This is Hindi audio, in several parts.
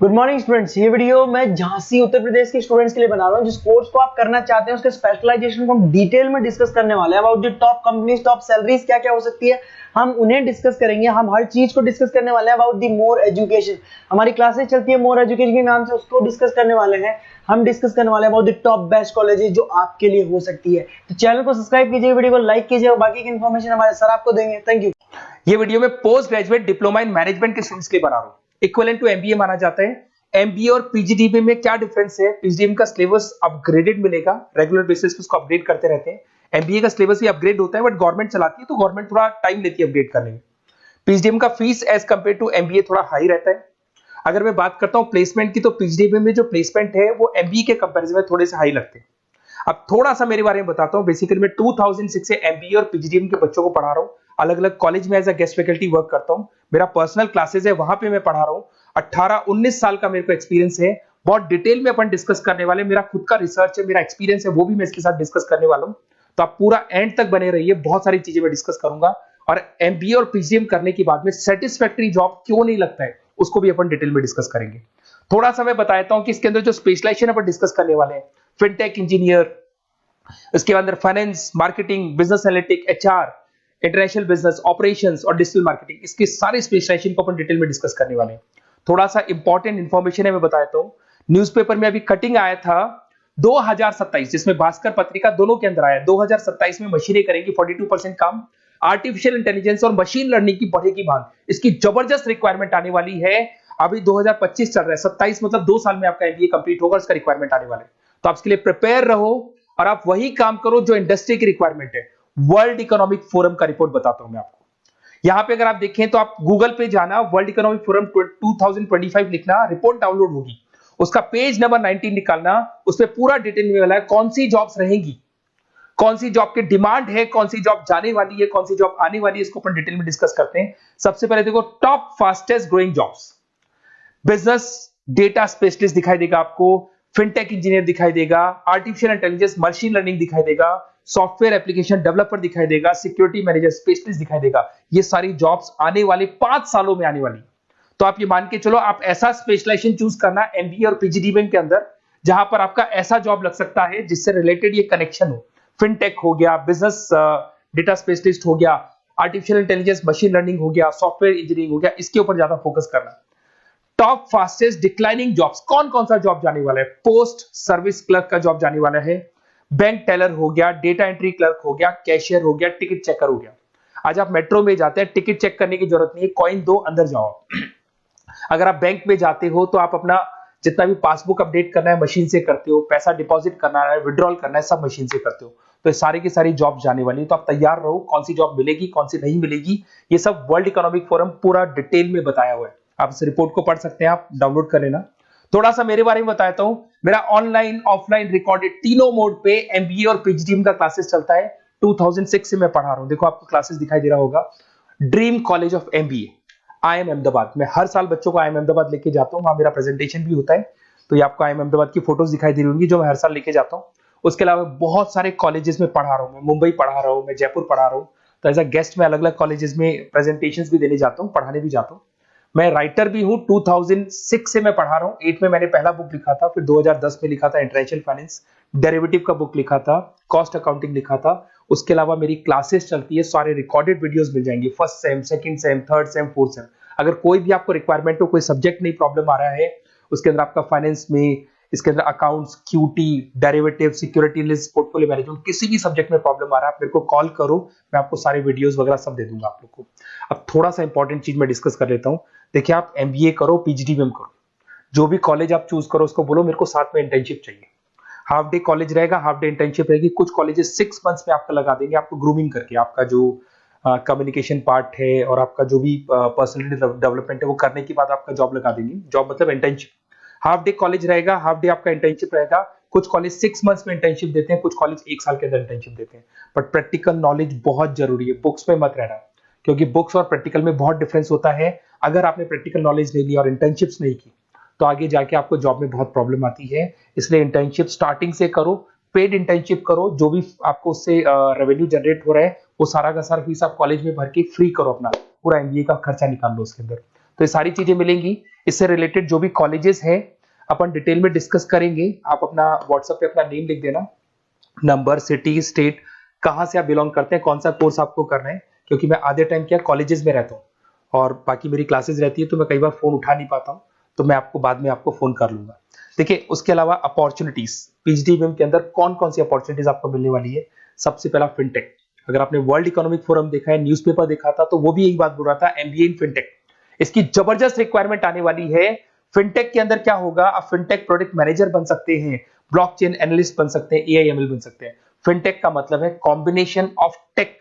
Good morning students. ये वीडियो मैं झांसी उत्तर प्रदेश के स्टूडेंट्स के लिए बना रहा हूँ। जिस कोर्स को आप करना चाहते हैं उसके स्पेशलाइजेशन को हम डिटेल में डिस्कस करने वाले हैं। About the top companies, top salaries क्या क्या हो सकती है, हम उन्हें डिस्कस करेंगे। हम हर चीज को डिस्कस करने वाले हैं। अबाउट द मोर एजुकेशन, हमारी क्लासेस चलती है मोर एजुकेशन के नाम से, उसको डिस्कस करने वाले हैं। हम डिस्कस करने वाले हैं about the top best colleges जो आपके लिए हो सकती है। तो चैनल को सब्सक्राइब कीजिए, वीडियो को लाइक कीजिए और बाकी की इन्फॉर्मेशन हमारे सर आपको देंगे। Thank you. ये वीडियो में post graduate diploma in management के स्टूडेंट्स के लिए बना रहा हूं। इक्विवेलेंट टू एमबीए माना जाता है। एमबीए और पीजीडीबी में क्या डिफरेंस है? पीजीडीबी का सिलेबस अपग्रेडेड मिलेगा, रेगुलर बेसिस पे उसको अपडेट करते रहते हैं। एमबीए का सिलेबस भी अपग्रेड होता है, बट गवर्नमेंट चलाती है तो गवर्नमेंट थोड़ा टाइम लेती है अपडेट करने में। पीजीडीबी का fees as compare to MBA थोड़ा हाई रहता है। अगर मैं बात करता हूं प्लेसमेंट की, तो पीजीडीबी में जो प्लेसमेंट है वो एमबीए के कंपेरिजन में थोड़े से हाई लगते हैं। अब थोड़ा सा मेरे बारे में बताता हूं। बेसिकली मैं 2006 से एमबीए और पीजीडीबी के बच्चों को पढ़ा रहा हूं। अलग अलग कॉलेज में as a guest faculty work करता हूं। मेरा पर्सनल क्लासेस है, वहां पे मैं पढ़ा रहा हूं। 18-19 साल का मेरे को एक्सपीरियंस है। बहुत डिटेल में अपन डिस्कस करने वाले। मेरा खुद का रिसर्च है, मेरा एक्सपीरियंस है, वो भी मैं इसके साथ डिस्कस करने वाला हूं। तो आप पूरा एंड तक बने रहिए, बहुत सारी चीजें मैं डिस्कस करूंगा। और एमबीए और पीजीडीबी करने के बाद में सेटिस्फैक्टरी जॉब क्यों नहीं लगता है, उसको भी अपन डिटेल में डिस्कस करेंगे। थोड़ा सा मैं बताता हूं कि इसके अंदर जो स्पेशलाइजेशन अपन डिस्कस करने वाले हैं, फिनटेक इंजीनियर, इसके अंदर finance, marketing, business analytic, HR, international business, operations और डिजिटल मार्केटिंग, इसके सारे स्पेशलाइजेशन को अपन डिटेल में डिस्कस करने वाले हैं। थोड़ा सा इंपॉर्टेंट इंफॉर्मेशन है, मैं बताता हूं। न्यूज़पेपर में अभी कटिंग आया था 2027, जिसमें भास्कर पत्रिका दोनों के अंदर आया। 2027 में मशीनें करेंगी 42% काम। आर्टिफिशियल इंटेलिजेंस और मशीन लर्निंग की बढ़ेगी मांग। इसकी जबरदस्त रिक्वायरमेंट आने वाली है। अभी 2025 चल रहा है, 27 मतलब 2 साल में आपका एमबीए कंप्लीट होगा, उसका रिक्वायरमेंट आने वाला है। तो आप इसके लिए प्रिपेयर रहो और आप वही काम करो जो इंडस्ट्री की रिक्वायरमेंट है। वर्ल्ड इकोनॉमिक फोरम का रिपोर्ट बताता हूं मैं आपको। यहां पे अगर आप देखें तो आप गूगल पे जाना, वर्ल्ड इकोनॉमिक फोरम 2025 लिखना, रिपोर्ट डाउनलोड होगी। उसका पेज नंबर 19 निकालना, उसमें पूरा डिटेल में मिला है कौन सी जॉब्स रहेंगी, कौन सी जॉब की डिमांड है, कौन सी जॉब जाने वाली है, कौन सी जॉब आने वाली है। इसको अपन डिटेल में डिस्कस करते हैं। सबसे पहले देखो, top fastest growing jobs. Business data specialist दिखाई देगा आपको, फिनटेक इंजीनियर दिखाई देगा, आर्टिफिशियल इंटेलिजेंस मशीन लर्निंग दिखाई देगा, सॉफ्टवेयर एप्लीकेशन डेवलपर दिखाई देगा, सिक्योरिटी मैनेजर स्पेशलिस्ट दिखाई देगा। ये सारी जॉब्स आने वाले 5 सालों में आने वाली। तो आप ये मान के चलो, आप ऐसा स्पेशलाइजेशन चूज करना एमबीए और पीजीडीबी के अंदर जहां पर आपका ऐसा जॉब लग सकता है जिससे रिलेटेड ये कनेक्शन हो। फिनटेक हो गया, बिजनेस डेटा स्पेशलिस्ट हो गया, आर्टिफिशियल इंटेलिजेंस मशीन लर्निंग हो गया, सॉफ्टवेयर इंजीनियरिंग हो गया, इसके ऊपर ज्यादा फोकस करना। टॉप फास्टेस्ट डिक्लाइनिंग जॉब्स, कौन कौन सा जॉब जाने वाला है? पोस्ट सर्विस क्लर्क का जॉब जाने वाला है, बैंक टेलर हो गया, डेटा एंट्री क्लर्क हो गया, कैशियर हो गया, टिकट चेकर हो गया। आज आप मेट्रो में जाते हैं, टिकट चेक करने की जरूरत नहीं है, कॉइन दो अंदर जाओ। अगर आप बैंक में जाते हो तो आप अपना जितना भी पासबुक अपडेट करना है मशीन से करते हो, पैसा डिपॉजिट करना है, विड्रॉल करना है, सब मशीन से करते हो। तो सारी की सारी जॉब जाने वाली है। तो आप तैयार रहो, कौन सी जॉब मिलेगी, कौन सी नहीं मिलेगी, ये सब वर्ल्ड इकोनॉमिक फोरम पूरा डिटेल में बताया हुआ है। आप इस रिपोर्ट को पढ़ सकते हैं, आप डाउनलोड कर लेना। थोड़ा सा मेरे बारे में बताता हूं। मेरा ऑनलाइन, ऑफलाइन, रिकॉर्डेड तीनों मोड पे एमबीए और पीजीडीबी का क्लासेस चलता है। 2006 से मैं पढ़ा रहा हूं। देखो आपको क्लासेस दिखाई दे रहा होगा, dream college of MBA, IIM Ahmedabad. मैं हर साल बच्चों को आईएम अहमदाबाद लेके जाता हूं, वहां मेरा प्रेजेंटेशन भी होता है। तो ये आपको आईएम अहमदाबाद की फोटोज दिखाई दे रही होंगी जो मैं हर साल लेके जाता हूं। उसके अलावा बहुत सारे कॉलेजेस में पढ़ा रहा हूं। मैं मुंबई पढ़ा रहा हूं, मैं जयपुर पढ़ा रहा हूं। तो एज अ गेस्ट मैं अलग अलग कॉलेजेस में प्रेजेंटेशंस भी देने जाता हूं, पढ़ाने भी जाता हूं। मैं राइटर भी हूं। 2006 से मैं पढ़ा रहा हूं। 8 में मैंने पहला बुक लिखा था, फिर 2010 में लिखा था इंटरनेशनल फाइनेंस, डेरिवेटिव का बुक लिखा था, कॉस्ट अकाउंटिंग लिखा था। उसके अलावा मेरी क्लासेस चलती है, सारे रिकॉर्डेड वीडियोस मिल जाएंगे, first sem, second same, third same, fourth same. अगर कोई भी आपको रिक्वायरमेंट हो, कोई सब्जेक्ट नहीं प्रॉब्लम आ रहा है, उसके अंदर आपका फाइनेंस में, इसके अंदर accounts, QT, derivative, security list, portfolio management, किसी भी सब्जेक्ट में प्रॉब्लम आ रहा है, आप मेरे को कॉल करो, मैं आपको सारे वीडियोस वगैरह सब दे दूंगा आप लोग को। अब थोड़ा सा इंपॉर्टेंट चीज मैं डिस्कस कर लेता हूं। देखिए, आप एमबीए करो, पीजीडीबी करो, जो भी कॉलेज आप चूज करो, उसको बोलो मेरे को साथ में इंटर्नशिप चाहिए। हाफ डे कॉलेज रहेगा, हाफ डे इंटर्नशिप रहेगी। कुछ कॉलेजेस 6 मंथ्स में आपका लगा देंगे, आपको ग्रूमिंग करके, आपका जो कम्युनिकेशन पार्ट है और आपका जो भी पर्सनैलिटी डेवलपमेंट है वो करने के बाद आपका जॉब लगा देंगे। जॉब मतलब इंटर्नशिप। हाफ डे कॉलेज रहेगा, हाफ डे आपका इंटर्नशिप रहेगा। कुछ कॉलेज 6 मंथ्स में इंटर्नशिप देते हैं, कुछ कॉलेज 1 साल के अंदर इंटर्नशिप देते हैं। बट प्रैक्टिकल नॉलेज बहुत जरूरी है, बुक्स में मत रहना, क्योंकि बुक्स और प्रैक्टिकल में बहुत डिफरेंस होता है। अगर आपने प्रैक्टिकल नॉलेज नहीं ली और इंटर्नशिप्स नहीं की तो आगे जाके आपको जॉब में बहुत प्रॉब्लम आती है। इसलिए इंटर्नशिप स्टार्टिंग से करो, पेड इंटर्नशिप करो, जो भी आपको उससे रेवेन्यू जनरेट हो रहा है वो सारा का सारा फीस आप कॉलेज में भर के फ्री करो, अपना पूरा एमबीए का खर्चा निकाल लो उसके अंदर। तो ये सारी चीजें मिलेंगी। इससे रिलेटेड जो भी कॉलेजेस हैं अपन डिटेल में डिस्कस करेंगे। आप अपना व्हाट्सएप पे अपना नेम लिख देना, नंबर, सिटी, स्टेट, कहाँ से आप बिलोंग करते हैं, कौन सा कोर्स आपको करना है, क्योंकि मैं आधे टाइम क्या कॉलेजेस में रहता हूँ और बाकी मेरी क्लासेस रहती है, तो मैं कई बार फोन उठा नहीं पाता हूँ, तो मैं आपको बाद में आपको फोन कर लूंगा। देखिए, उसके अलावा अपॉर्चुनिटीज पीजीडीबीएम के अंदर कौन कौन सी अपॉर्चुनिटीज आपको मिलने वाली है। सबसे पहला फिनटेक। अगर आपने वर्ल्ड इकोनॉमिक फोरम देखा है, न्यूज़पेपर देखा था, तो वो भी यही बात बोल रहा था, एमबीए इन फिनटेक। इसकी जबरदस्त रिक्वायरमेंट आने वाली है। फिनटेक के अंदर क्या होगा, आप फिनटेक प्रोडक्ट मैनेजर बन सकते हैं, ब्लॉकचेन एनालिस्ट बन सकते हैं, एआईएमएल बन सकते हैं। फिनटेक का मतलब है combination of tech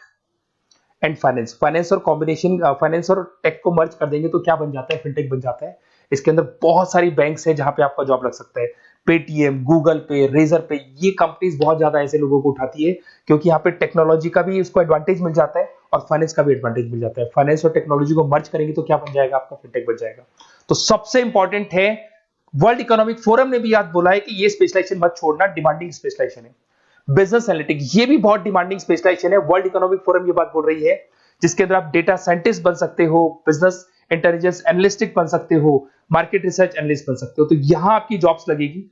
and finance. Finance और कॉम्बिनेशन, फाइनेंस और टेक को मर्ज कर देंगे तो क्या बन जाता है, फिनटेक बन जाता है। इसके अंदर बहुत सारी बैंक्स है जहां पे आपका जॉब लग सकता है। पेटीएम, गूगल पे, रेजर पे, ये कंपनीज बहुत ज्यादा ऐसे लोगों को उठाती है, क्योंकि यहाँ पे टेक्नोलॉजी का भी इसको एडवांटेज मिल जाता है और फाइनेंस का भी एडवांटेज मिल जाता है। फाइनेंस और टेक्नोलॉजी को मर्ज करेंगे तो क्या बन जाएगा, आपका फिनटेक बन जाएगा। तो सबसे इंपॉर्टेंट है, वर्ल्ड इकोनॉमिक फोरम ने भी याद बोला है कि ये स्पेशलाइजेशन मत छोड़ना, डिमांडिंग स्पेशलाइजेशन है। बिजनेस एनालिटिक्स, ये भी बहुत डिमांडिंग स्पेशलाइजेशन है। वर्ल्ड इकोनॉमिक फोरम ये बात बोल रही है, जिसके अंदर आप डेटा साइंटिस्ट बन सकते हो, बिजनेस इंटेलिजेंस एनालिस्टिक बन सकते हो, मार्केट रिसर्च एनालिस्ट बन सकते हो। तो यहां आपकी जॉब्स लगेगी,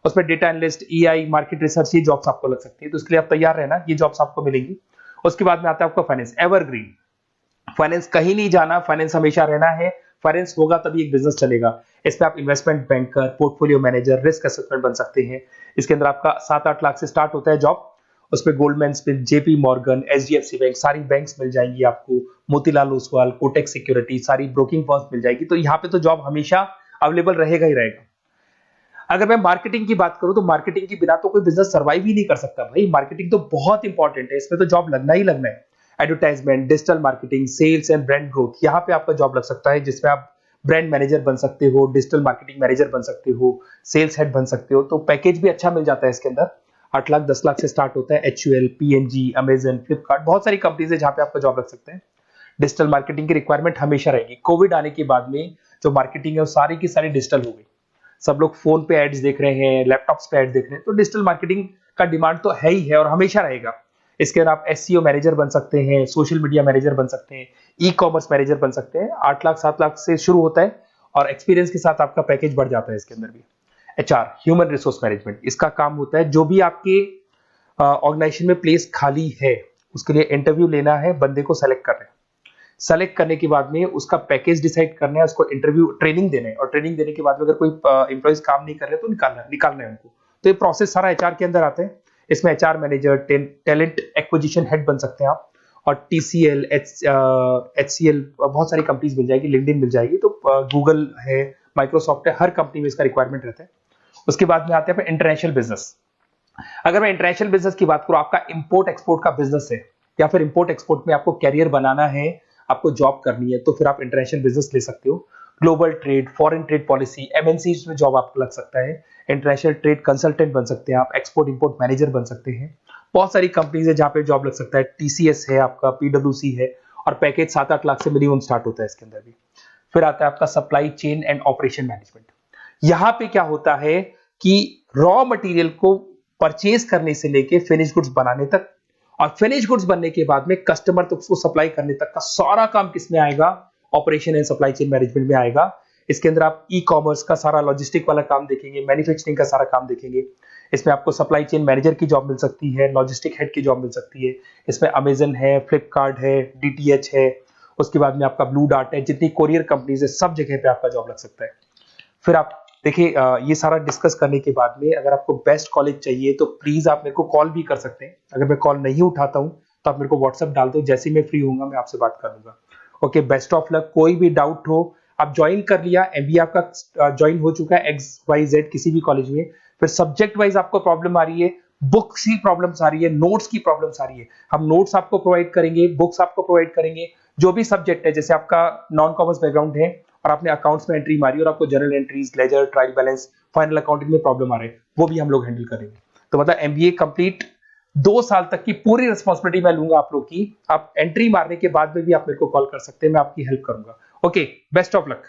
उसमें data analyst, EI, market research, ये जॉब्स आपको लग सकती है। तो इसके लिए आप तैयार रहना, ये जॉब्स आपको मिलेंगी। उसके बाद में आता है आपका फाइनेंस, एवरग्रीन। फाइनेंस कहीं नहीं जाना, फाइनेंस हमेशा रहना है। फाइनेंस होगा तभी एक बिजनेस चलेगा। इसमें आप investment banker, portfolio manager, risk assessment बन सकते हैं। इसके अंदर आपका 7-8 लाख से स्टार्ट होता है जॉब। उसमें Goldman Smith, JP Morgan, HDFC bank, सारी बैंक्स मिल जाएंगी आपको, मोतीलाल ओसवाल, कोटक सिक्योरिटी, सारी ब्रोकिंग फर्म्स मिल जाएगी। तो यहाँ पे तो जॉब हमेशा अवेलेबल रहेगा ही रहेगा। अगर मैं मार्केटिंग की बात करूं तो मार्केटिंग के बिना तो कोई बिजनेस सर्वाइव ही नहीं कर सकता भाई। मार्केटिंग तो बहुत इंपॉर्टेंट है, इसमें तो जॉब लगना ही लगना है। Advertisement, digital marketing, sales and brand growth, यहाँ पे आपका जॉब लग सकता है, जिसमें आप ब्रांड मैनेजर बन सकते हो, डिजिटल मार्केटिंग मैनेजर बन सकते हो, सेल्स हेड बन सकते हो। तो पैकेज भी अच्छा मिल जाता है इसके अंदर, 8 लाख 10 लाख से स्टार्ट होता है। एचयूएल, पीएनजी, अमेजन, फ्लिपकार्ट, बहुत सारी कंपनीज है जहां पे आपका जॉब लग सकते हैं। डिजिटल मार्केटिंग की रिक्वायरमेंट हमेशा रहेगी। कोविड आने के बाद में जो मार्केटिंग है वो सारी की सारी डिजिटल हो गई। सब लोग फोन पे एड्स देख रहे हैं, लैपटॉप्स पे एड्स देख रहे हैं, तो डिजिटल मार्केटिंग का डिमांड तो है ही है और हमेशा रहेगा। इसके अंदर आप एसईओ मैनेजर बन सकते हैं, सोशल मीडिया मैनेजर बन सकते हैं, ई कॉमर्स मैनेजर बन सकते हैं। 8 लाख 7 लाख से शुरू होता है और एक्सपीरियंस के साथ आपका पैकेज बढ़ जाता है। इसके अंदर भी एचआर, ह्यूमन रिसोर्स मैनेजमेंट, इसका काम होता है जो भी आपके ऑर्गेनाइजेशन में प्लेस खाली है उसके लिए इंटरव्यू लेना है, बंदे को सेलेक्ट करना है। सेलेक्ट करने के बाद में उसका पैकेज डिसाइड करना है, उसको इंटरव्यू ट्रेनिंग देना है और ट्रेनिंग देने के बाद में अगर कोई एम्प्लॉइज काम नहीं कर रहे तो निकालना है उनको। तो ये प्रोसेस सारा एचआर के अंदर आता है। इसमें HR manager, talent acquisition head बन सकते हैं आप, और टीसीएल, एचसीएल, बहुत सारी कंपनीज मिल जाएगी, लिंक्डइन मिल जाएगी, तो गूगल है, माइक्रोसॉफ्ट है, हर कंपनी में इसका रिक्वायरमेंट रहता है। उसके बाद में आते हैं इंटरनेशनल बिजनेस। अगर मैं इंटरनेशनल बिजनेस की बात करूं, आपका इंपोर्ट एक्सपोर्ट का बिजनेस है या फिर इंपोर्ट एक्सपोर्ट में आपको कैरियर बनाना है, आपको जॉब करनी है, तो फिर आप इंटरनेशनल बिजनेस ले सकते हो। Global trade, foreign trade policy, MNC में जॉब आपको लग सकता है। इंटरनेशनल ट्रेड कंसल्टेंट बन सकते हैं आप, एक्सपोर्ट इंपोर्ट मैनेजर बन सकते हैं। बहुत सारी कंपनीज है जहां पे जॉब लग सकता है। टीसीएस है आपका, पीडब्ल्यूसी है, और पैकेज 7-8 लाख से मिनिमम स्टार्ट होता है इसके अंदर भी। फिर आता है आपका supply chain and operation management. यहां पे क्या होता है कि रॉ मटेरियल को परचेज करने से लेके फिनिश गुड्स बनाने तक, और फिनिश गुड्स बनने के बाद में कस्टमर तक उसको सप्लाई करने तक का सारा काम किसमें आएगा, operation and supply chain management में आएगा। इसके अंदर आप ई कॉमर्स का सारा लॉजिस्टिक वाला काम देखेंगे, मैन्युफैक्चरिंग का सारा काम देखेंगे। इसमें आपको सप्लाई चेन मैनेजर की जॉब मिल सकती है, लॉजिस्टिक हेड की जॉब मिल सकती है। इसमें अमेजन है, फ्लिपकार्ट है, डीटीएच है, उसके बाद में आपका ब्लू डार्ट है, जितनी कोरियर कंपनीज है सब जगह पे आपका जॉब लग सकता है। फिर आप देखिए, ये सारा डिस्कस करने के बाद में अगर आपको बेस्ट कॉलेज चाहिए तो प्लीज आप मेरे को कॉल भी कर सकते हैं। अगर मैं कॉल नहीं उठाता हूं तो आप मेरे को व्हाट्सएप डाल दो, जैसे ही मैं फ्री होऊंगा मैं आपसे बात कर लूंगा। Okay, best of luck. कोई भी डाउट हो, आप ज्वाइन कर लिया, एमबीए आपका ज्वाइन हो चुका है XYZ किसी भी कॉलेज में, फिर सब्जेक्ट वाइज आपको प्रॉब्लम आ रही है, बुक्स की प्रॉब्लम्स आ रही है, नोट्स की प्रॉब्लम्स आ रही है, हम नोट्स आपको प्रोवाइड करेंगे, बुक्स आपको प्रोवाइड करेंगे। जो भी सब्जेक्ट है, जैसे आपका नॉन कॉमर्स बैकग्राउंड है और आपने अकाउंट्स में एंट्री मारी और आपको general entries, ledger, trial balance, final accounting में प्रॉब्लम आ रहे हैं, वो भी हम लोग हैंडल करेंगे। तो मतलब एमबीए कंप्लीट 2 साल तक की पूरी रिस्पॉन्सिबिलिटी मैं लूंगा आप लोग की। आप एंट्री मारने के बाद में भी आप मेरे को कॉल कर सकते हैं, मैं आपकी हेल्प करूंगा। Okay, best of luck.